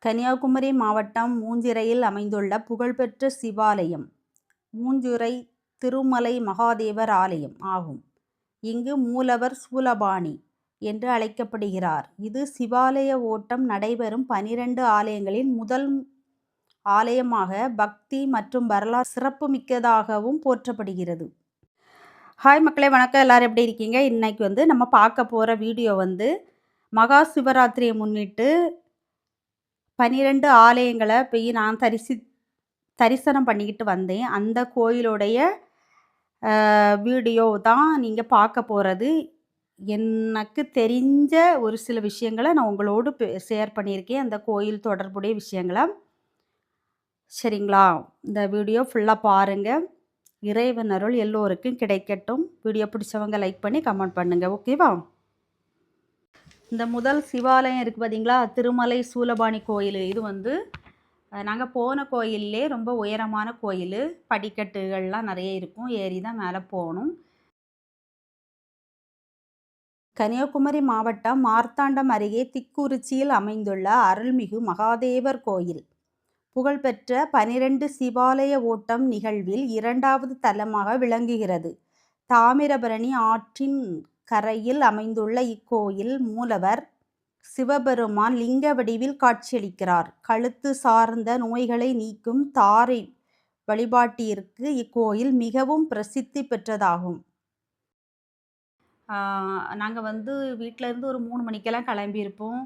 கன்னியாகுமரி மாவட்டம் மூஞ்சிறையில் அமைந்துள்ள புகழ்பெற்ற சிவாலயம் மூஞ்சுறை திருமலை மகாதேவர் ஆலயம் ஆகும். இங்கு மூலவர் சூலபாணி என்று அழைக்கப்படுகிறார். இது சிவாலய ஓட்டம் நடைபெறும் 12 ஆலயங்களின் முதல் ஆலயமாக பக்தி மற்றும் வரலாறு சிறப்புமிக்கதாகவும் போற்றப்படுகிறது. ஹாய் மக்களே, வணக்கம். எல்லாரும் எப்படி இருக்கீங்க? இன்னைக்கு நம்ம பார்க்க போகிற வீடியோ மகா சிவராத்திரியை முன்னிட்டு 12 ஆலயங்களை போய் நான் தரிசனம் பண்ணிக்கிட்டு வந்தேன். அந்த கோயிலுடைய வீடியோ தான் நீங்கள் பார்க்க போகிறது. எனக்கு தெரிஞ்ச ஒரு சில விஷயங்களை நான் உங்களோடு ஷேர் பண்ணியிருக்கேன், அந்த கோயில் தொடர்புடைய விஷயங்களை. சரிங்களா? இந்த வீடியோ ஃபுல்லாக பாருங்கள். இறைவன் அருள் எல்லோருக்கும் கிடைக்கட்டும். வீடியோ பிடிச்சவங்க லைக் பண்ணி கமெண்ட் பண்ணுங்கள். ஓகேவா? இந்த முதல் சிவாலயம் இருக்குது பார்த்தீங்களா, திருமலை சூலபாணி கோயில். இது நாங்கள் போன கோயிலே ரொம்ப உயரமான கோயில். படிக்கட்டுகள்லாம் நிறைய இருக்கும், ஏறி தான் மேலே போகணும். கன்னியாகுமரி மாவட்டம் மார்த்தாண்டம் அருகே திக்குறிச்சியில் அமைந்துள்ள அருள்மிகு மகாதேவர் கோயில் புகழ்பெற்ற 12 சிவாலய ஓட்டம் நிகழ்வில் 2வது தலமாக விளங்குகிறது. தாமிரபரணி ஆற்றின் கரையில் அமைந்துள்ள இக்கோயில் மூலவர் சிவபெருமான் லிங்க வடிவில் காட்சியளிக்கிறார். கழுத்து சார்ந்த நோய்களை நீக்கும் தாரை வழிபாட்டிற்கு இக்கோயில் மிகவும் பிரசித்தி பெற்றதாகும். நாங்கள் வீட்டிலேருந்து ஒரு 3 மணிக்கெல்லாம் கிளம்பியிருப்போம்.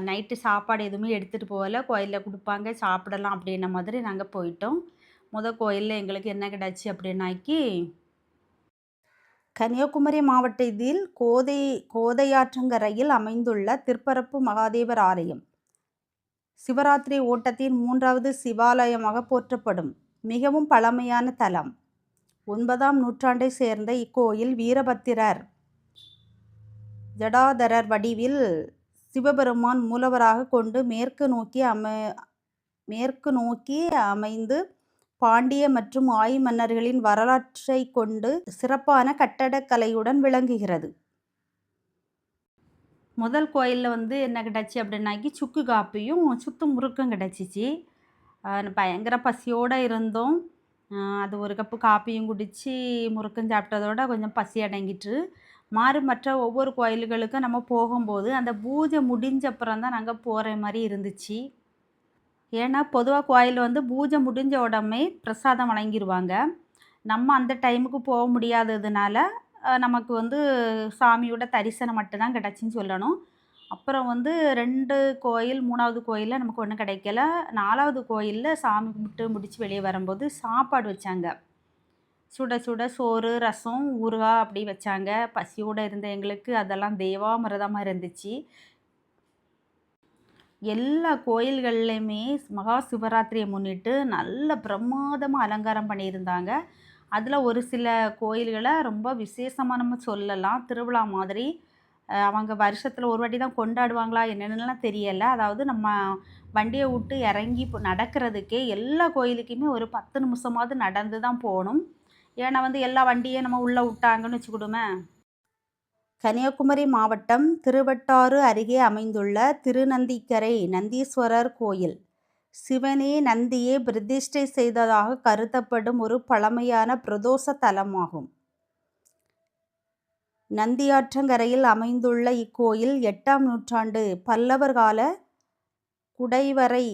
நைட்டு சாப்பாடு எதுவுமே எடுத்துகிட்டு போகல. கோயிலில் கொடுப்பாங்க, சாப்பிடலாம் அப்படின்ன மாதிரி நாங்கள் போயிட்டோம். கோயிலில் எங்களுக்கு என்ன கிடச்சி அப்படின்னாக்கி, கன்னியாகுமரி மாவட்டத்தில் கோதையாற்றங்கரையில் அமைந்துள்ள திருப்பரப்பு மகாதேவர் ஆலயம் சிவராத்திரி ஓட்டத்தின் 3வது சிவாலயமாக போற்றப்படும் மிகவும் பழமையான தலம். 9ஆம் நூற்றாண்டை சேர்ந்த இக்கோயில் வீரபத்திரர் ஜடாதரர் வடிவில் சிவபெருமான் மூலவராக கொண்டு மேற்கு நோக்கி அமைந்து பாண்டிய மற்றும் ஆய் மன்னர்களின் வரலாற்றை கொண்டு சிறப்பான கட்டடக்கலையுடன் விளங்குகிறது. முதல் கோயிலில் என்ன கிடச்சி அப்படின்னாக்கி சுக்கு காப்பியும் சுத்து முறுக்கும் கிடச்சிச்சு. பயங்கர பசியோடு இருந்தோம். அது ஒரு கப்பு காப்பியும் குடித்து முறுக்கும் சாப்பிட்டதோட கொஞ்சம் பசி அடங்கிட்டு மற்ற ஒவ்வொரு கோயில்களுக்கும் நம்ம போகும்போது அந்த பூஜை முடிஞ்ச அப்புறம் தான் நாங்கள் போகிற மாதிரி இருந்துச்சு. ஏன்னா பொதுவாக கோயில் பூஜை முடிஞ்ச உடனே பிரசாதம் வழங்கிடுவாங்க. நம்ம அந்த டைமுக்கு போக முடியாததுனால நமக்கு சாமியோட தரிசனம் மட்டும்தான் கிடச்சின்னு சொல்லணும். அப்புறம் 2 கோயில், 3வது கோயிலில் நமக்கு ஒன்றும் கிடைக்கல. 4வது கோயிலில் சாமி கும்பிட்டு முடித்து வெளியே வரும்போது சாப்பாடு வச்சாங்க. சுட சுட சோறு, ரசம், ஊறுகாய் அப்படி வச்சாங்க. பசியோடு இருந்த எங்களுக்கு அதெல்லாம் தேவாமிர்தமாக இருந்துச்சு. எல்லா கோயில்கள்லையுமே மகா சிவராத்திரியை முன்னிட்டு நல்ல பிரமாதமாக அலங்காரம் பண்ணியிருந்தாங்க. அதில் ஒரு சில கோயில்களை ரொம்ப விசேஷமாக நம்ம சொல்லலாம். திருவிழா மாதிரி அவங்க வருஷத்தில் ஒரு வாட்டி தான் கொண்டாடுவாங்களா என்னென்னலாம் தெரியலை. அதாவது நம்ம வண்டியை விட்டு இறங்கி நடக்கிறதுக்கே எல்லா கோயிலுக்குமே ஒரு 10 நிமிஷமாவது நடந்து தான் போகணும். ஏன்னா எல்லா வண்டியும் நம்ம உள்ளே விட்டாங்கன்னு வச்சுக்கிடுமே. கன்னியாகுமரி மாவட்டம் திருவட்டாறு அருகே அமைந்துள்ள திருநந்திக்கரை நந்தீஸ்வரர் கோயில் சிவனே நந்தியை பிரதிஷ்டை செய்ததாக கருதப்படும் ஒரு பழமையான பிரதோஷ தலமாகும். நந்தியாற்றங்கரையில் அமைந்துள்ள இக்கோயில் 8ஆம் நூற்றாண்டு பல்லவர் கால குடைவரை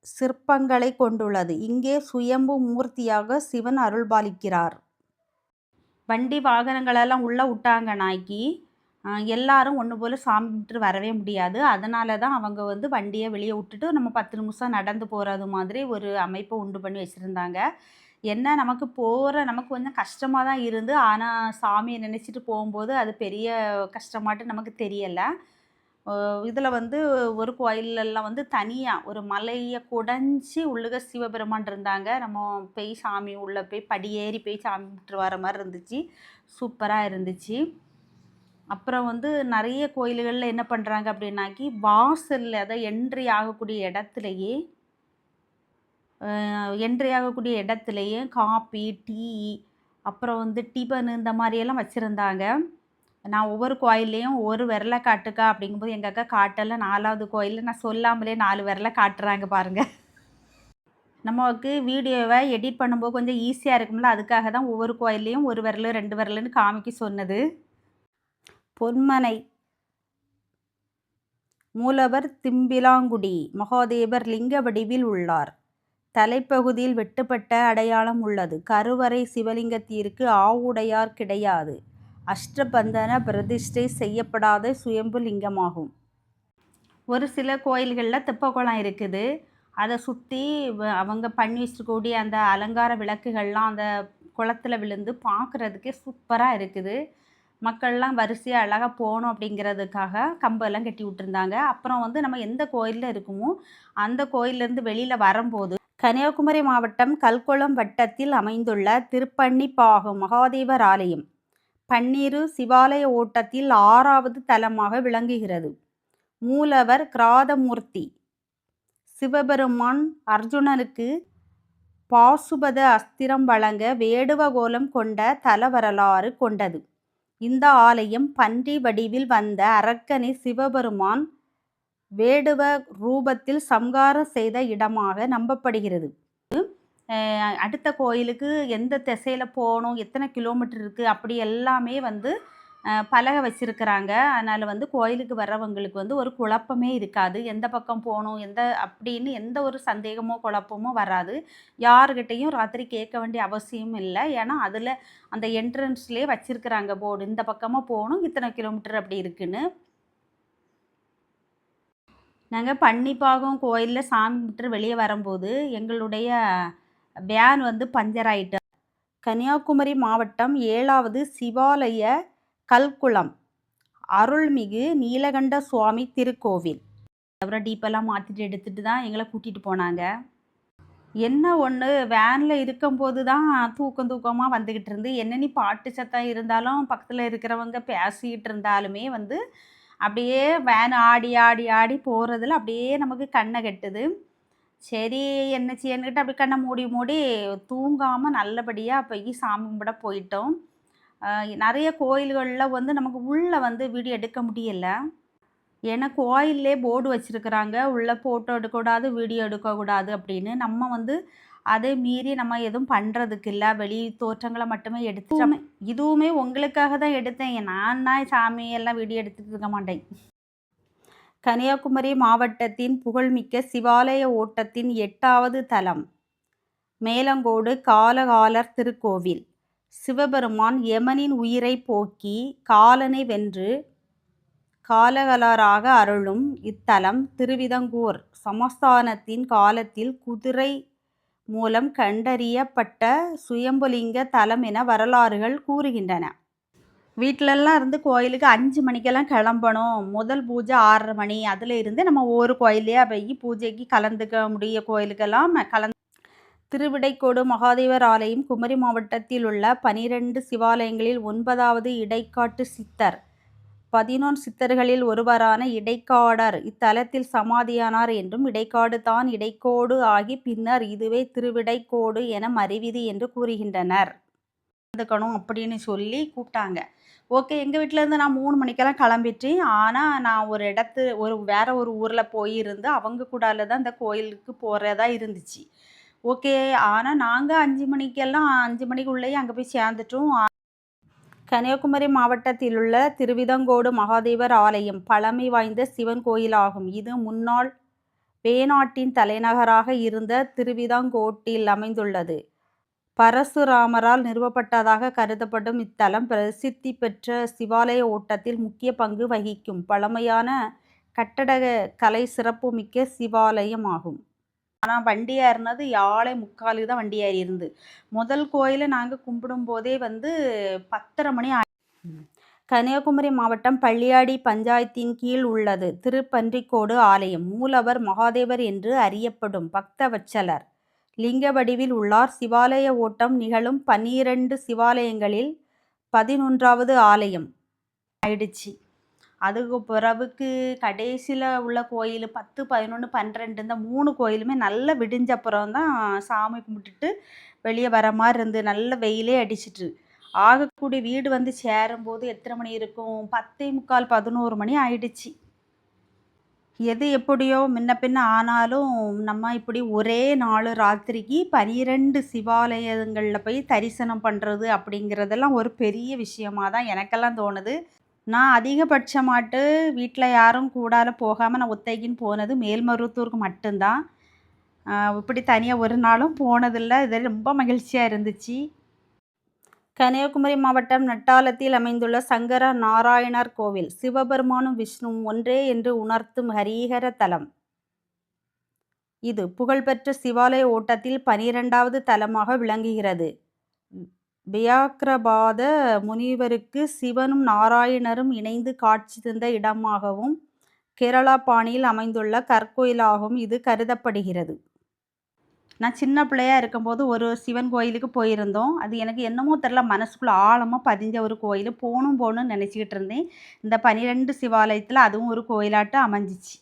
சிற்பங்களை கொண்டுள்ளது. இங்கே சுயம்பு மூர்த்தியாக சிவன் அருள்பாலிக்கிறார். வண்டி வாகனங்களெல்லாம் உள்ளே விட்டாங்கனாக்கி எல்லாரும் ஒன்று போல் சாமி கும்பிட்டு வரவே முடியாது. அதனால தான் அவங்க வண்டியை வெளியே விட்டுட்டு நம்ம 10 நிமிஷம் நடந்து போகிறது மாதிரி ஒரு அமைப்பை உண்டு பண்ணி வச்சுருந்தாங்க. என்ன நமக்கு கொஞ்சம் கஷ்டமாக தான் இருந்து, ஆனால் சாமியை நினச்சிட்டு போகும்போது அது பெரிய கஷ்டமாட்டு நமக்கு தெரியலை. இதில் ஒரு கோயிலெல்லாம் தனியாக ஒரு மலையை குடைஞ்சி உள்ளுக சிவபெருமான் இருந்தாங்க. நம்ம போய் சாமி உள்ளே போய் படியேறி போய் சாமி கும்பிட்டு வர மாதிரி இருந்துச்சு. சூப்பராக இருந்துச்சு. அப்புறம் நிறைய கோயில்களில் என்ன பண்ணுறாங்க அப்படின்னாக்கி வாசலில் அதை என்ட்ரி ஆகக்கூடிய இடத்துலையே காப்பி, டீ, அப்புறம் டிபன் இந்த மாதிரியெல்லாம் வச்சுருந்தாங்க. நான் ஒவ்வொரு கோயில்லையும் ஒரு விரல காட்டுக்கா அப்படிங்கும்போது எங்கள் அக்கா காட்டல. 4வது கோயிலில் நான் சொல்லாமலே 4 விரல காட்டுறாங்க பாருங்கள். நமக்கு வீடியோவை எடிட் பண்ணும்போது கொஞ்சம் ஈஸியாக இருக்கும்ல, அதுக்காக தான் ஒவ்வொரு கோயில்லையும் ஒரு விரல் 2 விரலுன்னு காமிக்க சொன்னது. பொன்மனை மூலவர் திம்பிலாங்குடி மகாதேவர் லிங்க வடிவில் உள்ளார். தலைப்பகுதியில் வெட்டுப்பட்ட அடையாளம் உள்ளது. கருவறை சிவலிங்கத்திற்கு ஆவுடையார் கிடையாது. அஷ்டபந்தன பிரதிஷ்டை செய்யப்படாத சுயம்பு லிங்கமாகும். ஒரு சில கோயில்களில் தெப்பக்குளம் இருக்குது. அதை சுற்றி அவங்க பண்ணி வச்சுருக்கக்கூடிய அந்த அலங்கார விளக்குகள்லாம் அந்த குளத்துல விழுந்து பார்க்குறதுக்கே சூப்பராக இருக்குது. மக்கள்லாம் வரிசையாக அழகாக போகணும் அப்படிங்கிறதுக்காக கம்பெல்லாம் கட்டி விட்டுருந்தாங்க. அப்புறம் வந்து நம்ம எந்த கோயிலில் இருக்குமோ அந்த கோயிலேருந்து வெளியில் வரும்போது கன்னியாகுமரி மாவட்டம் கல்குளம் வட்டத்தில் அமைந்துள்ள திருப்பன்னிப்பாகம் மகாதேவர் ஆலயம் பன்னீரு சிவாலய ஓட்டத்தில் 6வது தலமாக விளங்குகிறது. மூலவர் கிராதமூர்த்தி. சிவபெருமான் அர்ஜுனனுக்கு பாசுபத அஸ்திரம் வழங்க வேடுவ கோலம் கொண்ட தல வரலாறு கொண்டது. இந்த ஆலயம் பன்றி வடிவில் வந்த அரக்கனை சிவபெருமான் வேடுவ ரூபத்தில் சம்ஹாரம் செய்த இடமாக நம்பப்படுகிறது. அடுத்த கோயிலுக்கு எந்த திசையில் போகணும், எத்தனை கிலோமீட்டர் இருக்குது, அப்படி எல்லாமே வந்து பலகை வச்சுருக்கிறாங்க. அதனால் வந்து கோயிலுக்கு வர்றவங்களுக்கு வந்து ஒரு குழப்பமே இருக்காது. எந்த பக்கம் போகணும் அப்படின்னு எந்த ஒரு சந்தேகமோ குழப்பமோ வராது. யாருக்கிட்டையும் ராத்திரி கேட்க வேண்டிய அவசியம் இல்லை. ஏன்னா அதில் அந்த என்ட்ரன்ஸ்லேயே வச்சுருக்கிறாங்க போர்டு, இந்த பக்கமாக போகணும், இத்தனை கிலோமீட்டர் அப்படி இருக்குன்னு. நாங்கள் பன்னிப்பாகம் கோயிலில் சாமி கும்பிட்டு வெளியே வரும்போது எங்களுடைய வேன் வந்து பஞ்சர் ஆகிட்டு. கன்னியாகுமரி மாவட்டம் 7வது சிவாலய கல்குளம் அருள்மிகு நீலகண்ட சுவாமி திருக்கோவில். அப்புறம் டீப்பெல்லாம் மாற்றிட்டு எடுத்துகிட்டு தான் எங்களை கூட்டிகிட்டு போனாங்க. என்ன ஒன்று, வேனில் இருக்கும்போது தான் தூக்கமாக வந்துக்கிட்டு இருந்து, என்னென்ன பாட்டு சத்தம் இருந்தாலும் பக்கத்தில் இருக்கிறவங்க பேசிக்கிட்டு இருந்தாலுமே வந்து அப்படியே வேன் ஆடி ஆடி ஆடி போகிறதுல அப்படியே நமக்கு கண்ணை கட்டுது. சரி என்ன செய்யன்னுக்கிட்டு அப்படி கண்ணை மூடி மூடி தூங்காமல் நல்லபடியாக போய் சாமி கும்பிட போயிட்டோம். நிறைய கோயில்களில் வந்து நமக்கு உள்ளே வந்து வீடியோ எடுக்க முடியலை. ஏன்னா கோயிலே போர்டு வச்சுருக்குறாங்க, உள்ளே ஃபோட்டோ எடுக்கக்கூடாது, வீடியோ எடுக்கக்கூடாது அப்படின்னு. நம்ம வந்து அதை மீறி நம்ம எதுவும் பண்ணுறதுக்கு இல்லை, வெளி தோற்றங்களை மட்டுமே எடுத்து. இதுவுமே உங்களுக்காக தான் எடுத்தேன். நான் சாமியெல்லாம் வீடியோ எடுத்துகிட்டு இருக்க மாட்டேன். கன்னியாகுமரி மாவட்டத்தின் புகழ்மிக்க சிவாலய ஓட்டத்தின் 8வது தலம் மேலங்கோடு காலகாலர் திருக்கோவில். சிவபெருமான் யமனின் உயிரை போக்கி காலனை வென்று காலகலராக அருளும் இத்தலம் திருவிதங்கூர் சமஸ்தானத்தின் காலத்தில் குதிரை மூலம் கண்டறியப்பட்ட சுயம்புலிங்க தலம் என வரலாறுகள் கூறுகின்றன. வீட்டிலலாம் இருந்து கோயிலுக்கு 5 மணிக்கெல்லாம் கிளம்பணும். முதல் பூஜை 6:30 மணி. அதில் இருந்து நம்ம ஒவ்வொரு கோயிலையே போய் பூஜைக்கு கலந்துக்க முடிய கோயிலுக்கெல்லாம் திருவிடைக்கோடு மகாதேவர் ஆலயம் குமரி மாவட்டத்தில் உள்ள 12 சிவாலயங்களில் 9வது இடைக்காட்டு சித்தர். 11 சித்தர்களில் ஒருவரான இடைக்காடர் இத்தலத்தில் சமாதியானார் என்றும் இடைக்காடு தான் இடைக்கோடு ஆகி பின்னர் இதுவே திருவிடைக்கோடு என மறிவிது என்று கூறுகின்றனர். கலந்துக்கணும் அப்படின்னு சொல்லி கூப்பிட்டாங்க. ஓகே, எங்கள் வீட்டிலேருந்து நான் 3 மணிக்கெல்லாம் கிளம்பிட்டேன். ஆனால் நான் வேற ஒரு ஊரில் போயிருந்து அவங்க கூடால தான் இந்த கோயிலுக்கு போகிறதா இருந்துச்சு. ஓகே, ஆனால் நாங்கள் 5 மணிக்கெல்லாம் 5 மணிக்குள்ளேயே அங்கே போய் சேர்ந்துட்டோம். கன்னியாகுமரி மாவட்டத்தில் உள்ள திருவிதங்கோடு மகாதேவர் ஆலயம் பழமை வாய்ந்த சிவன் கோயிலாகும். இது முன்னாள் வேணாட்டின் தலைநகராக இருந்த திருவிதாங்கோட்டில் அமைந்துள்ளது. பரசுராமரால் நிறுவப்பட்டதாக கருதப்படும் இத்தலம் பிரசித்தி பெற்ற சிவாலய ஓட்டத்தில் முக்கிய பங்கு வகிக்கும் பழமையான கட்டட கலை சிறப்புமிக்க சிவாலயம் ஆகும். ஆனால் வண்டி ஏறினது 6:45 தான் வண்டி ஏறி இருந்து. முதல் கோயிலை நாங்கள் கும்பிடும் போதே வந்து 10:30 மணி. கன்னியாகுமரி மாவட்டம் பள்ளியாடி பஞ்சாயத்தின் கீழ் உள்ளது திருப்பன்றிக்கோடு ஆலயம். மூலவர் மகாதேவர் என்று அறியப்படும் பக்தவச்சலர் லிங்க வடிவில் உள்ளார். சிவாலய ஓட்டம் நிகழும் 12 சிவாலயங்களில் 11வது ஆலயம் ஆயிடுச்சு. அதுக்கு பிறகுக்கு கடைசியில் உள்ள கோயில் 10, 11, 12 இந்த 3 கோயிலுமே நல்ல விடிஞ்ச அப்புறம் தான் சாமி கும்பிட்டுட்டு வெளியே வர மாதிரி இருந்து நல்ல வெயிலே அடிச்சிட்டு. ஆகக்கூடிய வீடு வந்து சேரும்போது எத்தனை மணி இருக்கும்? 10:45 11 மணி ஆயிடுச்சு. எது எப்படியோ முன்ன பின்ன ஆனாலும், நம்ம இப்படி ஒரே நாள் ராத்திரிக்கு 12 சிவாலயங்கள்ல போய் தரிசனம் பண்ணுறது அப்படிங்கிறதெல்லாம் ஒரு பெரிய விஷயமா தான் எனக்கெல்லாம் தோணுது. நான் அதிகபட்சமாட்டு வீட்டில் யாரும் கூடால போகாமல் நான் ஒத்தைக்குன்னு போனது மேல்மருவத்தூருக்கு மட்டும்தான். இப்படி தனியாக ஒரு நாளும் போனதில்லை. இது ரொம்ப மகிழ்ச்சியாக இருந்துச்சு. கன்னியாகுமரி மாவட்டம் நட்டாலத்தில் அமைந்துள்ள சங்கர நாராயணர் கோவில் சிவபெருமானும் விஷ்ணுவும் ஒன்றே என்று உணர்த்தும் ஹரிஹர தலம். இது புகழ்பெற்ற சிவாலய ஓட்டத்தில் 12வது தலமாக விளங்குகிறது. வியாக்கிரபாத முனிவருக்கு சிவனும் நாராயணரும் இணைந்து காட்சி தந்த இடமாகவும் கேரளா பாணியில் அமைந்துள்ள கற்கோயிலாகவும் இது கருதப்படுகிறது. நான் சின்ன பிள்ளையாக இருக்கும்போது ஒரு சிவன் கோயிலுக்கு போயிருந்தோம். அது எனக்கு என்னமோ தெரில, மனசுக்குள்ளே ஆழமாக பதிஞ்ச ஒரு கோயில். போகணும்னு நினச்சிக்கிட்டு இருந்தேன். இந்த 12 சிவாலயத்தில் அதுவும் ஒரு கோயிலாட்டம் அமைஞ்சிச்சு.